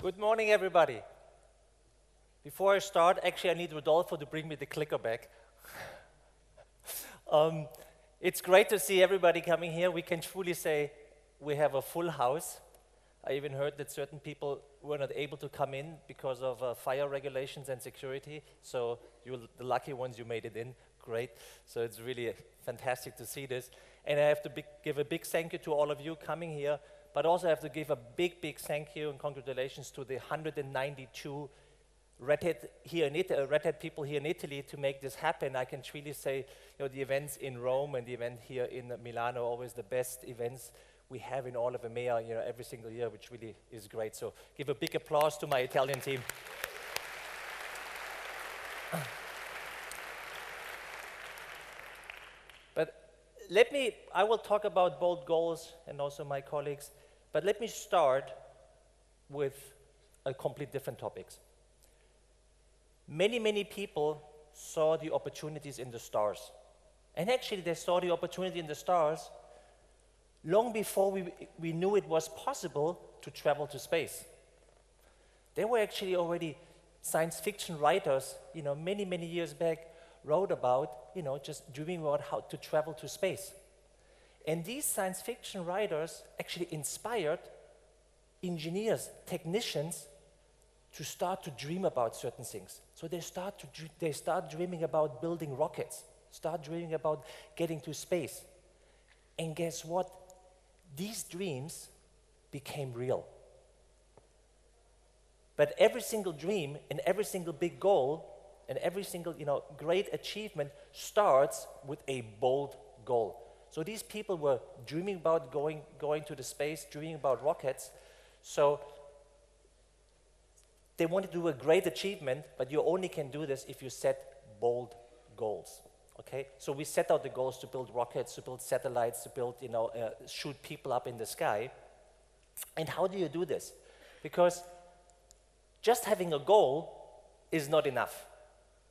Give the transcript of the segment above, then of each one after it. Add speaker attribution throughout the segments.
Speaker 1: Good morning, everybody. Before I start, actually, I need Rodolfo to bring me the clicker back. It's great to see everybody coming here. We can truly say we have a full house. I even heard that certain people were not able to come in because of fire regulations and security. So you're the lucky ones, you made it in. Great. So it's really fantastic to see this. And I have to give a big thank you to all of you coming here, but also I have to give a big, big thank you and congratulations to the 192 Red Hat people here in Italy to make this happen. I can truly say, the events in Rome and the event here in Milano are always the best events we have in all of Emea, every single year, which really is great. So give a big applause to my Italian team. But I will talk about bold goals and also my colleagues, but let me start with a complete different topics. Many, many people saw the opportunities in the stars. And actually, they saw the opportunity in the stars long before we knew it was possible to travel to space. There were actually already science fiction writers, many, many years back, wrote about, just dreaming about how to travel to space. And these science fiction writers actually inspired engineers, technicians, to start to dream about certain things. So they start dreaming about building rockets, start dreaming about getting to space. And guess what? These dreams became real. But every single dream and every single big goal and every single great achievement starts with a bold goal. So these people were dreaming about going to the space, dreaming about rockets. So they wanted to do a great achievement, but you only can do this if you set bold goals. Okay, so we set out the goals to build rockets, to build satellites, to build, shoot people up in the sky. And how do you do this? Because just having a goal is not enough.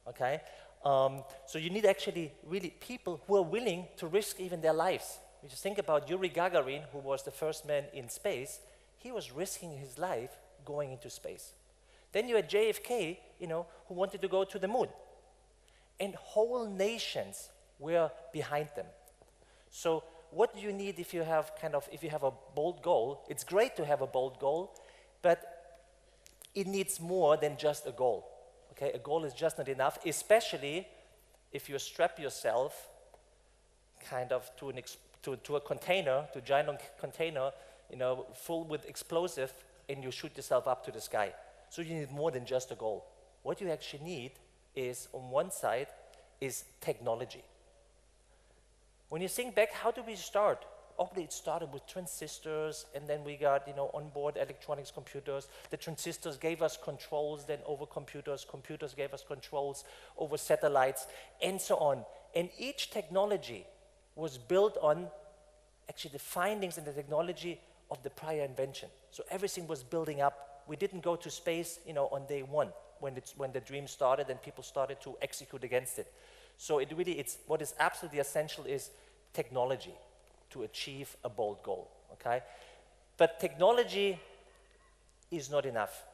Speaker 1: Okay, so you need actually really people who are willing to risk even their lives. You just think about Yuri Gagarin, who was the first man in space. He was risking his life going into space. Then you had JFK, who wanted to go to the moon. And whole nations were behind them. So what do you need if you have a bold goal? It's great to have a bold goal, but it needs more than just a goal. Okay, a goal is just not enough, especially if you strap yourself to a container, to a giant container, full with explosive, and you shoot yourself up to the sky. So you need more than just a goal. What you actually need is, on one side, is technology. When you think back, how do we start? Obviously, it started with transistors, and then we got, onboard electronics computers. The transistors gave us controls then over computers. Computers gave us controls over satellites, and so on. And each technology was built on actually the findings and the technology of the prior invention. So everything was building up. We didn't go to space, on day one when the dream started and people started to execute against it. So what is absolutely essential is technology to achieve a bold goal, okay? But technology is not enough.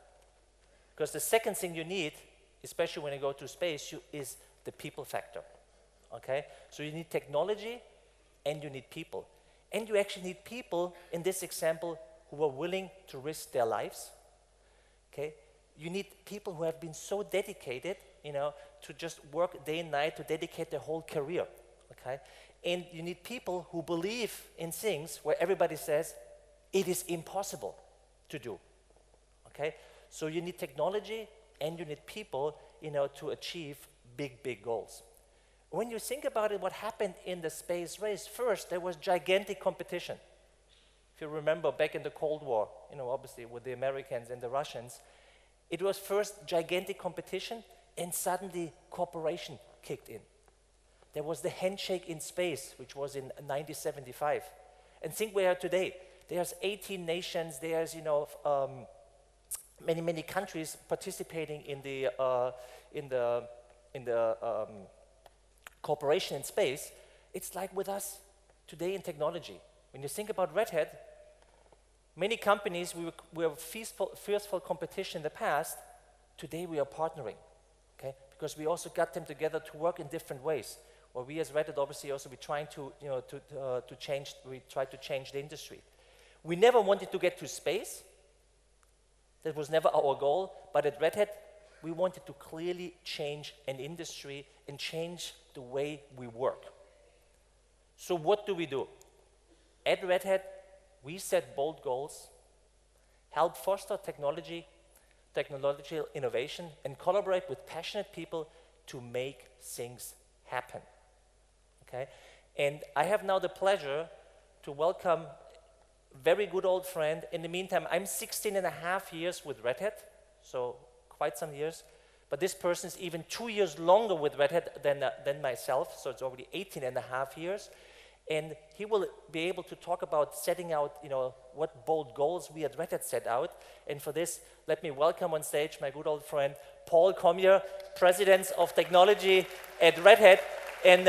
Speaker 1: Because the second thing you need, especially when you go to space, is the people factor, okay? So you need technology and you need people. And you actually need people, in this example, who are willing to risk their lives, okay? You need people who have been so dedicated, to just work day and night, to dedicate their whole career, okay? And you need people who believe in things where everybody says it is impossible to do, okay? So you need technology and you need people, to achieve big, big goals. When you think about it, what happened in the space race, first there was gigantic competition. If you remember back in the Cold War, obviously with the Americans and the Russians, it was first gigantic competition and suddenly cooperation kicked in. There was the handshake in space, which was in 1975. And think where today. There's 18 nations, there's, many, many countries participating in the cooperation in space. It's like with us today in technology. When you think about Red Hat, Many companies, we were fearful competition in the past. Today we are partnering, okay? Because we also got them together to work in different ways. Well, we as Red Hat obviously also be trying to, you know, we try to change the industry. We never wanted to get to space. That was never our goal. But at Red Hat, we wanted to clearly change an industry and change the way we work. So what do? At Red Hat, we set bold goals, help foster technological innovation, and collaborate with passionate people to make things happen. Okay? And I have now the pleasure to welcome a very good old friend. In the meantime, I'm 16 and a half years with Red Hat, so quite some years. But this person is even 2 years longer with Red Hat than myself, so it's already 18 and a half years. And he will be able to talk about setting out, you know, what bold goals we at Red Hat set out. And for this, let me welcome on stage my good old friend, Paul Commier, President of Technology at Red Hat. And